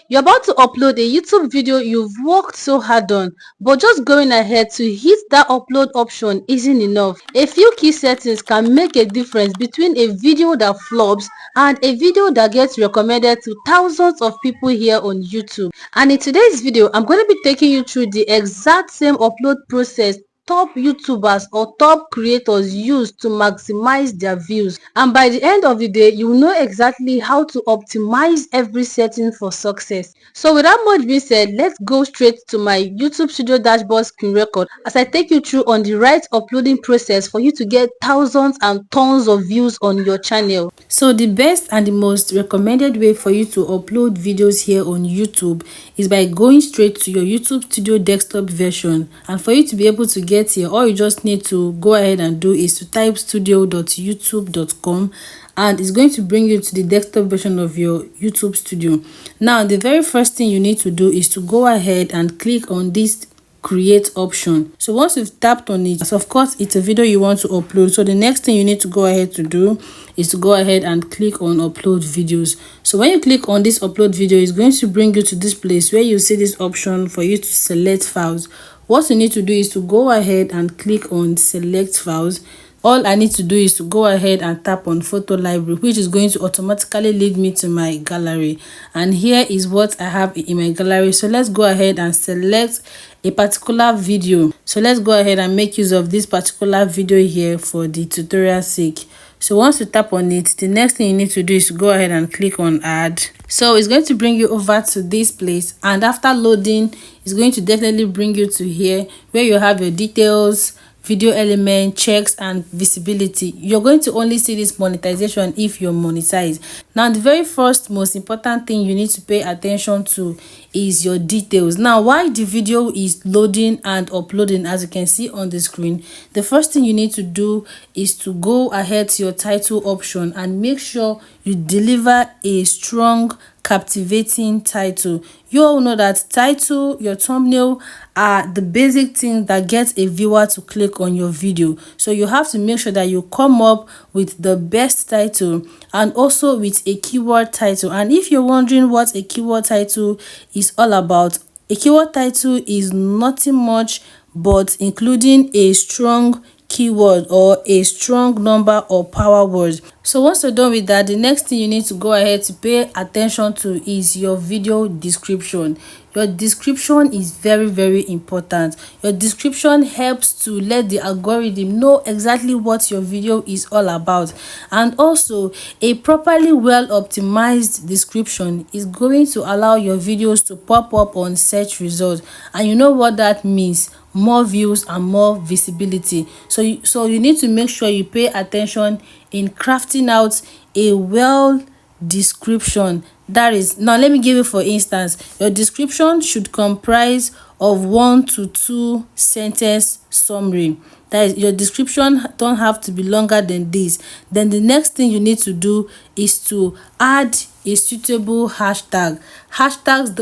You're about to upload a YouTube video you've worked so hard on, but just going ahead to hit that upload option isn't enough. A few key settings can make a difference between a video that flops and a video that gets recommended to thousands of people here on YouTube. And in today's video, I'm going to be taking you through the exact same upload process top YouTubers or top creators use to maximize their views, and by the end of the day you will know exactly how to optimize every setting for success. So without much being said, let's go straight to my YouTube Studio dashboard screen record as I take you through on the right uploading process for you to get thousands and tons of views on your channel. So the best and the most recommended way for you to upload videos here on YouTube is by going straight to your YouTube Studio desktop version. And for you to be able to get here, all you just need to go ahead and do is to type studio.youtube.com, and it's going to bring you to the desktop version of your YouTube Studio. Now, the very first thing you need to do is to go ahead and click on this create option. So once you've tapped on it, of course it's a video you want to upload, so the next thing you need to go ahead to do is to go ahead and click on upload videos. So when you click on this upload video, it's going to bring you to this place where you see this option for you to select files. What you need to do is to go ahead and click on select files. All I need to do is to go ahead and tap on photo library, which is going to automatically lead me to my gallery. And here is what I have in my gallery. So let's go ahead and select a particular video. So let's go ahead and make use of this particular video here for the tutorial sake. So once you tap on it, the next thing you need to do is to go ahead and click on add. So it's going to bring you over to this place, and after loading, it's going to definitely bring you to here where you have your details, video element, checks, and visibility. You're going to only see this monetization if you're monetized. Now, the very first most important thing you need to pay attention to is your details. Now, while the video is loading and uploading, as you can see on the screen, the first thing you need to do is to go ahead to your title option and make sure you deliver a strong, captivating title. You all know that title, your thumbnail are the basic things that get a viewer to click on your video. So you have to make sure that you come up with the best title and also with a keyword title. And if you're wondering what a keyword title is all about, a keyword title is nothing much but including a strong keyword or a strong number of power words. So once you're done with that, the next thing you need to go ahead to pay attention to is your video description. Your description is very, very important. Your description helps to let the algorithm know exactly what your video is all about. And also, a properly well optimized description is going to allow your videos to pop up on search results. And you know what that means? More views and more visibility. So you need to make sure you pay attention in crafting out a well description. That is, now let me give you for instance, your description should comprise of 1 to 2 sentence summary. That is, your description don't have to be longer than this. Then the next thing you need to do is to add a suitable hashtag. Hashtags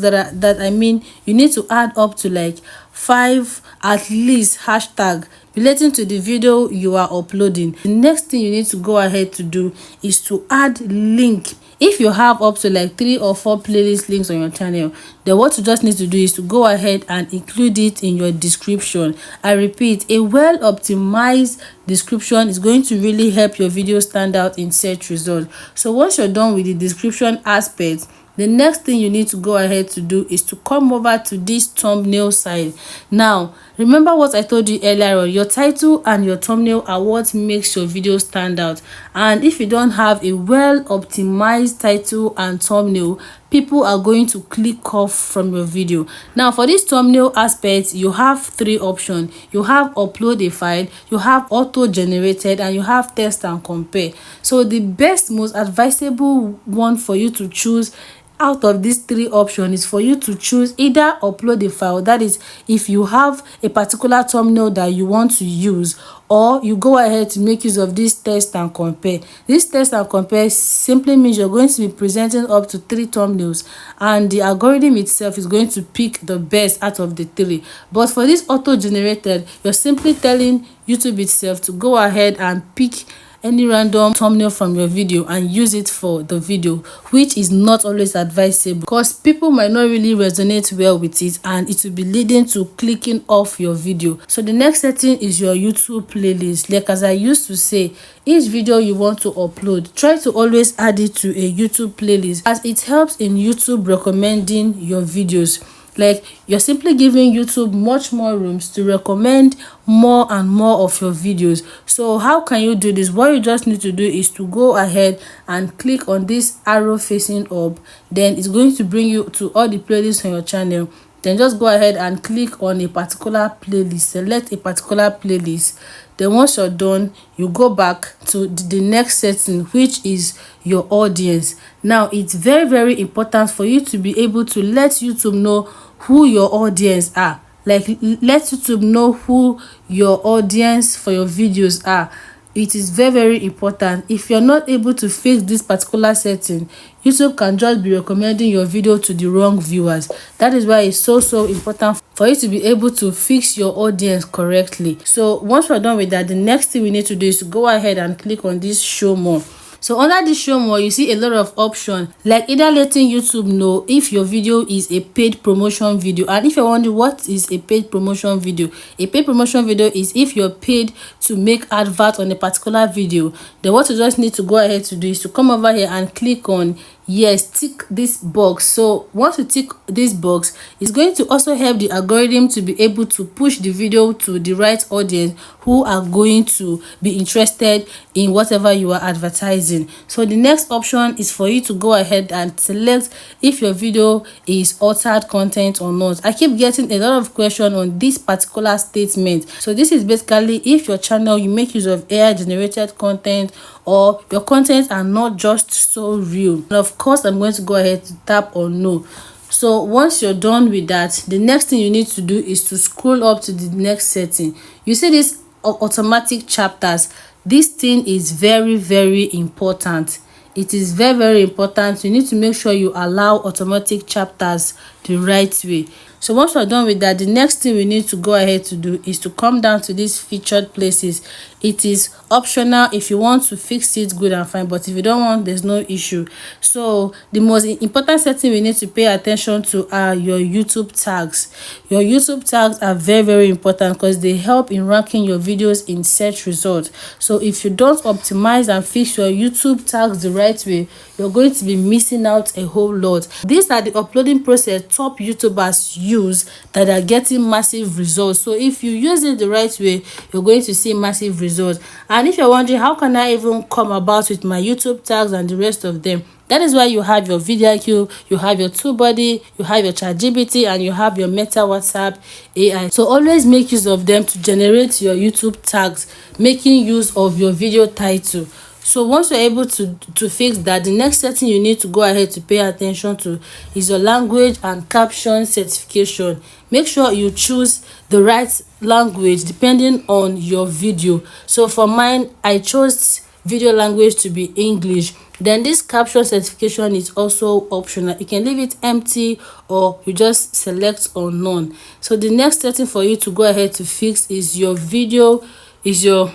that I mean, you need to add up to like 5 at least hashtag relating to the video you are uploading. The next thing you need to go ahead to do is to add link. If you have up to like 3 or 4 playlist links on your channel, then what you just need to do is to go ahead and include it in your description. I repeat, a well optimized description is going to really help your video stand out in search results. So once you're done with the description aspect, the next thing you need to go ahead to do is to come over to this thumbnail side. Now, remember what I told you earlier on, your title and your thumbnail are what makes your video stand out. And if you don't have a well optimized title and thumbnail, people are going to click off from your video. Now, for this thumbnail aspect, you have 3 options. You have upload a file, you have auto generated, and you have test and compare. So the best, most advisable one for you to choose out of these 3 options is for you to choose either upload a file, that is if you have a particular thumbnail that you want to use, or you go ahead to make use of this test and compare. This test and compare simply means you're going to be presenting up to 3 thumbnails, and the algorithm itself is going to pick the best out of the 3. But for this auto generated, you're simply telling YouTube itself to go ahead and pick any random thumbnail from your video and use it for the video, which is not always advisable because people might not really resonate well with it and it will be leading to clicking off your video. So the next setting is your YouTube playlist. Like as I used to say, each video you want to upload, try to always add it to a YouTube playlist as it helps in YouTube recommending your videos. Like you're simply giving YouTube much more rooms to recommend more and more of your videos. So how can you do this? What you just need to do is to go ahead and click on this arrow facing up. Then it's going to bring you to all the playlists on your channel. Then just go ahead and click on a particular playlist, select a particular playlist. Then once you're done, you go back to the next setting, which is your audience. Now it's very, very important for you to be able to let YouTube know who your audience are. Like let YouTube know who your audience for your videos are. It is very, very important. If you're not able to fix this particular setting, YouTube can just be recommending your video to the wrong viewers. That is why it's so important for you to be able to fix your audience correctly. So once we're done with that, the next thing we need to do is to go ahead and click on this show more. So under this show more, you see a lot of options, like either letting YouTube know if your video is a paid promotion video. And if you're wondering what is a paid promotion video, a paid promotion video is if you're paid to make advert on a particular video. Then what you just need to go ahead to do is to come over here and click on yes, tick this box. So once you tick this box, it's going to also help the algorithm to be able to push the video to the right audience who are going to be interested in whatever you are advertising. So the next option is for you to go ahead and select if your video is altered content or not. I keep getting a lot of questions on this particular statement. So this is basically if your channel, you make use of AI generated content or your content are not just so real. And of course, I'm going to go ahead to tap on no. So once you're done with that, the next thing you need to do is to scroll up to the next setting. You see this automatic chapters. This thing is very, very important. It is very, very important. You need to make sure you allow automatic chapters the right way. So once we're done with that, the next thing we need to go ahead to do is to come down to these featured places. It is optional. If you want to fix it, good and fine, but if you don't want, there's no issue. So the most important setting we need to pay attention to are your YouTube tags. Your YouTube tags are very, very important because they help in ranking your videos in search results. So if you don't optimize and fix your YouTube tags the right way, you're going to be missing out a whole lot. These are the uploading process top YouTubers use that are getting massive results. So if you use it the right way, you're going to see massive results. And if you're wondering how can I even come about with my YouTube tags and the rest of them, that is why you have your VidIQ, you have your TubeBuddy, you have your ChatGPT, and you have your Meta WhatsApp AI. So always make use of them to generate your YouTube tags, making use of your video title. So once you're able to fix that, the next setting you need to go ahead to pay attention to is your language and caption certification. Make sure you choose the right language depending on your video. So for mine, I chose video language to be English. Then this caption certification is also optional. You can leave it empty or you just select on none. So the next setting for you to go ahead to fix is your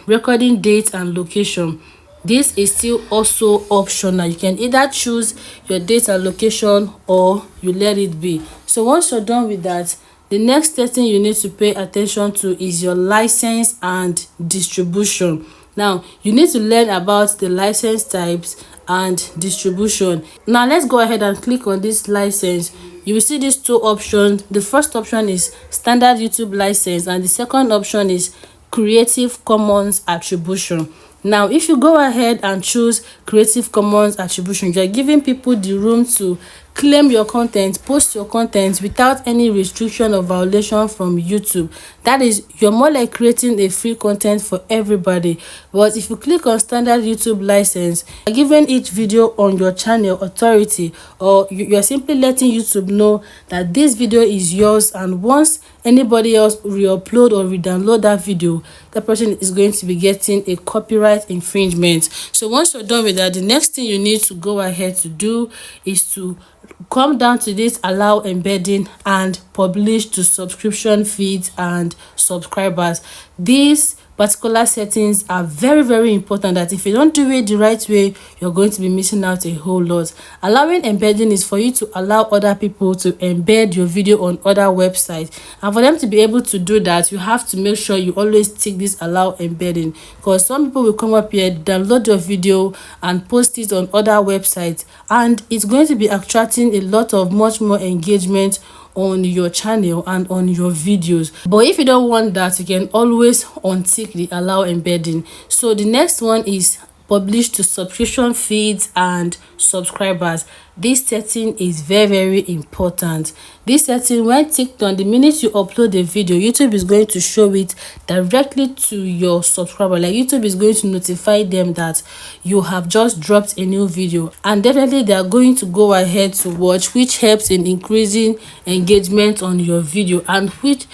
recording date and location. This is still also optional. You can either choose your date and location or you let it be. So once you're done with that, the next setting you need to pay attention to is your license and distribution. Now, you need to learn about the license types and distribution. Now, let's go ahead and click on this license. You will see these two options. The first option is standard YouTube license and the second option is Creative Commons attribution. Now, if you go ahead and choose Creative Commons attribution, you're giving people the room to claim your content, post your content without any restriction or violation from YouTube. That is, you're more like creating a free content for everybody. But if you click on standard YouTube license, you're giving each video on your channel authority, or you're simply letting YouTube know that this video is yours, and once anybody else re-upload or re-download that video, that person is going to be getting a copyright infringement. So once you're done with that, the next thing you need to go ahead to do is to come down to this allow embedding and publish to subscription feeds and subscribers. This particular settings are very important, that if you don't do it the right way, you're going to be missing out a whole lot. Allowing embedding is for you to allow other people to embed your video on other websites, and for them to be able to do that, you have to make sure you always tick this allow embedding, because some people will come up here, download your video and post it on other websites, and it's going to be attracting a lot of much more engagement on your channel and on your videos. But if you don't want that, you can always untick the allow embedding. So the next one is publish to subscription feeds and subscribers. This setting is very important. This setting, when ticked on, the minute you upload a video, YouTube is going to show it directly to your subscriber. Like, YouTube is going to notify them that you have just dropped a new video, and definitely they are going to go ahead to watch, which helps in increasing engagement on your video, and which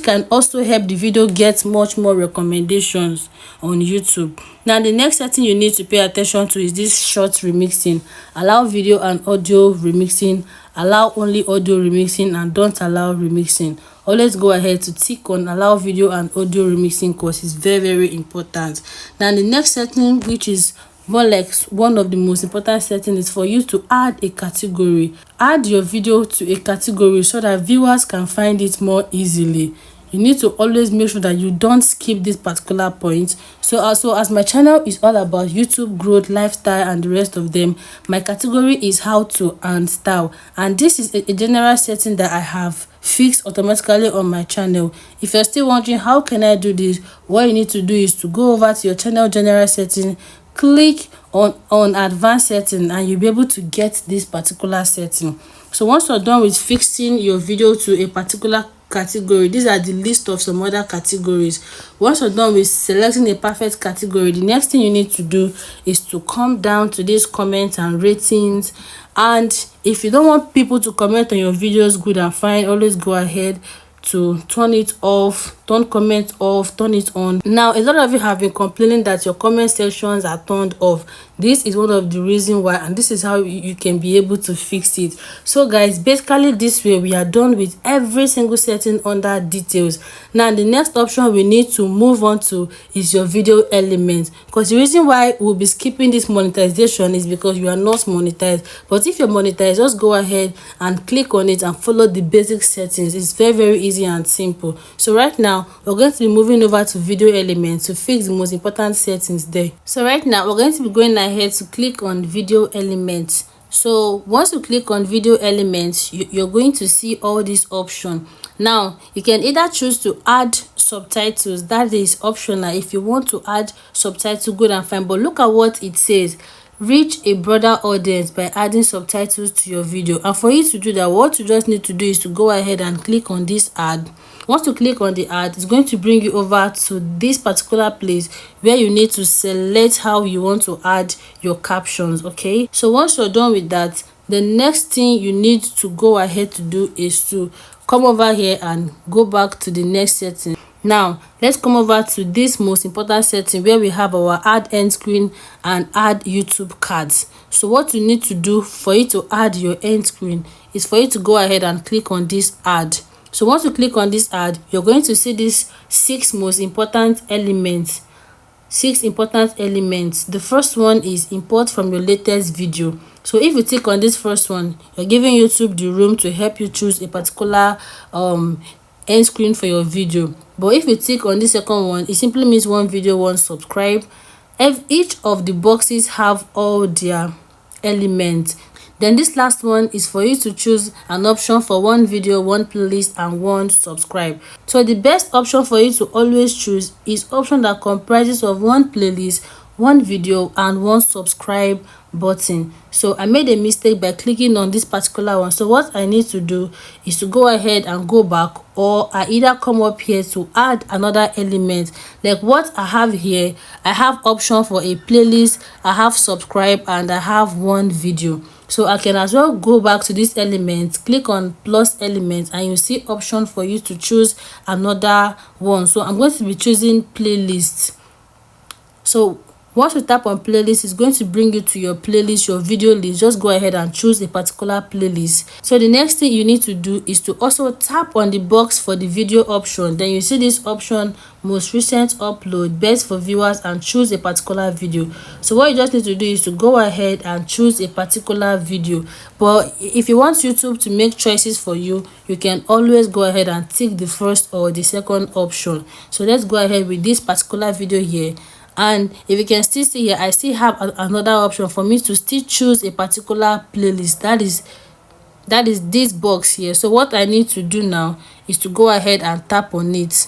can also help the video get much more recommendations on YouTube. Now, the next setting you need to pay attention to is this short remixing. Allow video and audio remixing, allow only audio remixing, and don't allow remixing. Always go ahead to tick on allow video and audio remixing, because it's very important. Now, the next setting, which is more like one of the most important settings, is for you to add a category. Add your video to a category so that viewers can find it more easily. You need to always make sure that you don't skip this particular point. So also, as my channel is all about YouTube growth, lifestyle, and the rest of them, my category is how to and style, and this is a general setting that I have fixed automatically on my channel. If you're still wondering how can I do this, what you need to do is to go over to your channel general setting, click on advanced setting, and you'll be able to get this particular setting. So once you're done with fixing your video to a particular category, these are the list of some other categories. Once you're done with selecting a perfect category, the next thing you need to do is to come down to these comments and ratings. And if you don't want people to comment on your videos, good and fine, always go ahead to turn it off, turn comment off, turn it on. Now, a lot of you have been complaining that your comment sections are turned off. This is one of the reasons why, and this is how you can be able to fix it. So guys, basically this way we are done with every single setting under details. Now, the next option we need to move on to is your video element, because the reason why we'll be skipping this monetization is because you are not monetized. But if you're monetized, just go ahead and click on it and follow the basic settings. It's very easy and simple. So right now we're going to be moving over to video elements to fix the most important settings there. So right now we're going to be going ahead to click on video elements. So once you click on video elements, you're going to see all these options. Now, you can either choose to add subtitles. That is optional. If you want to add subtitles, good and fine, but look at what it says: reach a broader audience by adding subtitles to your video. And for you to do that, what you just need to do is to go ahead and click on this ad. Once you click on the ad, it's going to bring you over to this particular place where you need to select how you want to add your captions. Okay, so once you're done with that, the next thing you need to go ahead to do is to come over here and go back to the next setting. Now, let's come over to this most important setting where we have our add end screen and add YouTube cards. So what you need to do for you to add your end screen is for you to go ahead and click on this ad. So once you click on this ad, you're going to see these six important elements. The first one is import from your latest video. So if you click on this first one, you're giving YouTube the room to help you choose a particular end screen for your video. But if you click on the second one, it simply means one video, one subscribe. Each of the boxes have all their elements. Then this last one is for you to choose an option for one video, one playlist, and one subscribe. So the best option for you to always choose is option that comprises of one playlist, one video, and one subscribe button. So I made a mistake by clicking on this particular one. So what I need to do is to go ahead and go back, or I either come up here to add another element. Like what I have here, I have option for a playlist, I have subscribe, and I have one video. So I can as well go back to this element, click on plus element, and you see option for you to choose another one. So I'm going to be choosing playlist. So Once you tap on playlist, it's going to bring you to your playlist, your video list. Just go ahead and choose a particular playlist. So the next thing you need to do is to also tap on the box for the video option. Then you see this option, most recent upload, best for viewers, and choose a particular video. So what you just need to do is to go ahead and choose a particular video. But if you want YouTube to make choices for you, you can always go ahead and tick the first or the second option. So let's go ahead with this particular video here. And if you can still see here, I still have another option for me to still choose a particular playlist. That is this box here. So what I need to do now is to go ahead and tap on it.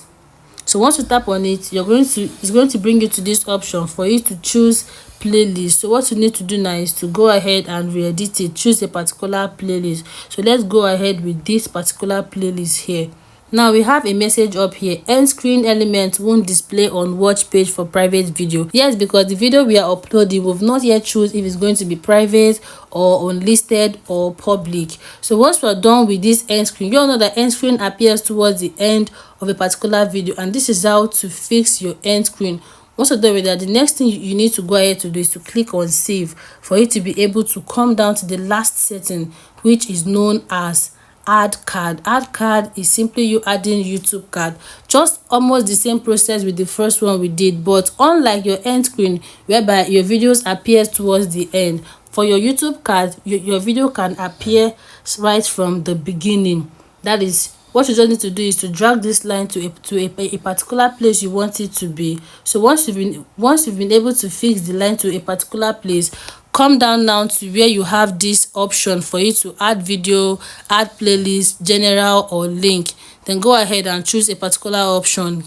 So once you tap on it, it's going to bring you to this option for you to choose playlist. So what you need to do now is to go ahead and re-edit it, choose a particular playlist. So let's go ahead with this particular playlist here. Now we have a message up here. End screen element won't display on watch page for private video. Yes, because the video we are uploading, we've not yet choose if it's going to be private or unlisted or public. So once we're done with this end screen, you all know that end screen appears towards the end of a particular video, and this is how to fix your end screen. Once you're done with that, the next thing you need to go ahead to do is to click on save for you to be able to come down to the last setting, which is known as add card. Add card is simply you adding YouTube card. Just almost the same process with the first one we did, but unlike your end screen whereby your videos appear towards the end, for your YouTube card, your video can appear right from the beginning. That is, what you just need to do is to drag this line to a particular place you want it to be. So once you've been able to fix the line to a particular place, come down now to where you have this option for you to add video, add playlist, general, or link. Then go ahead and choose a particular option,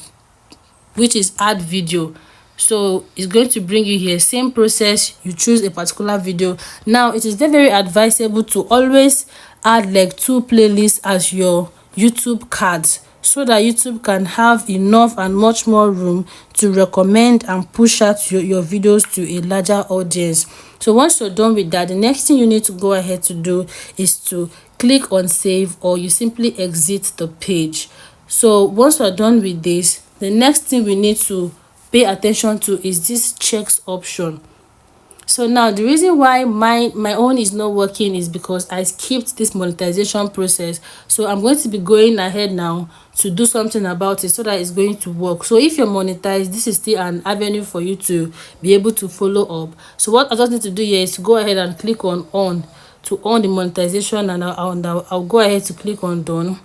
which is add video. So it's going to bring you here, same process, you choose a particular video. Now it is very advisable to always add like 2 playlists as your YouTube cards, so that YouTube can have enough and much more room to recommend and push out your videos to a larger audience. So once you're done with that, the next thing you need to go ahead to do is to click on save, or you simply exit the page. So once we're done with this, the next thing we need to pay attention to is this checks option. So now the reason why my own is not working is because I skipped this monetization process. So I'm going to be going ahead now to do something about it so that it's going to work. So if you're monetized, this is still an avenue for you to be able to follow up. So what I just need to do here is to go ahead and click on to on the monetization, and I'll go ahead to click on done.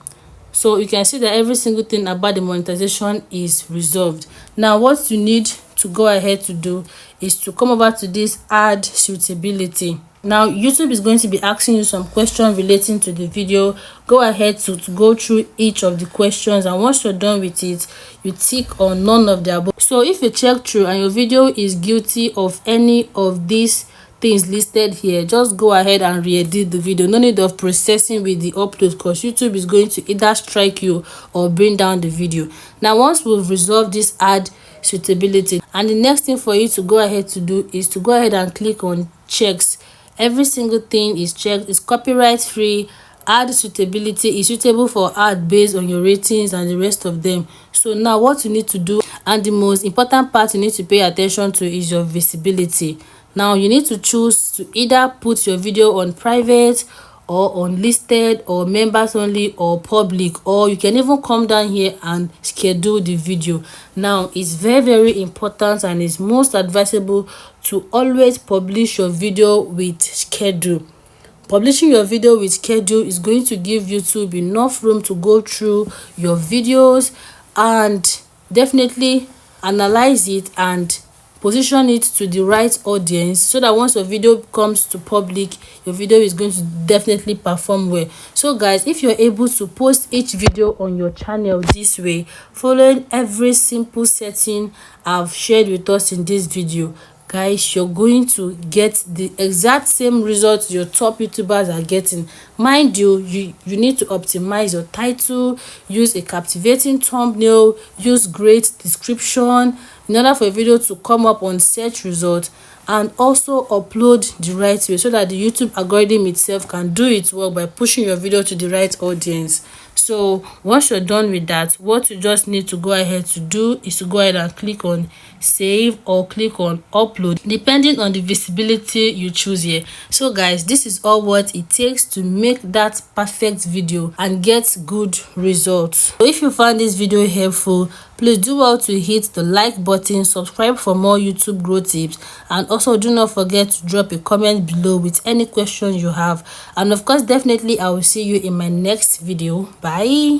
So you can see that every single thing about the monetization is resolved. Now what you need to go ahead to do is to come over to this add suitability. Now YouTube is going to be asking you some questions relating to the video. Go ahead to go through each of the questions, and once you're done with it, you tick on none of the above. So if you check through and your video is guilty of any of these things listed here, just go ahead and re-edit the video. No need of processing with the upload, because YouTube is going to either strike you or bring down the video. Now once we've resolved this add suitability, and the next thing for you to go ahead to do is to go ahead and click on checks. Every single thing is checked. It's copyright free. Ad suitability is suitable for ad based on your ratings and the rest of them. So now what you need to do, and the most important part you need to pay attention to, is your visibility. Now you need to choose to either put your video on private or unlisted or members only or public, or you can even come down here and schedule the video. Now it's very important, and it's most advisable to always publish your video with schedule. Publishing your video with schedule is going to give YouTube enough room to go through your videos and definitely analyze it and position it to the right audience, so that once your video comes to public, your video is going to definitely perform well. So guys, if you're able to post each video on your channel this way, following every simple setting I've shared with us in this video, guys, you're going to get the exact same results your top YouTubers are getting. Mind you, you need to optimize your title, use a captivating thumbnail, use great description in order for a video to come up on search results, and also upload the right way so that the YouTube algorithm itself can do its work by pushing your video to the right audience. So once you're done with that, what you just need to go ahead to do is to go ahead and click on save or click on upload, depending on the visibility you choose here. So guys, this is all what it takes to make that perfect video and get good results. So if you found this video helpful, please do well to hit the like button, subscribe for more YouTube growth tips, and also do not forget to drop a comment below with any questions you have. And of course, definitely I will see you in my next video. Bye.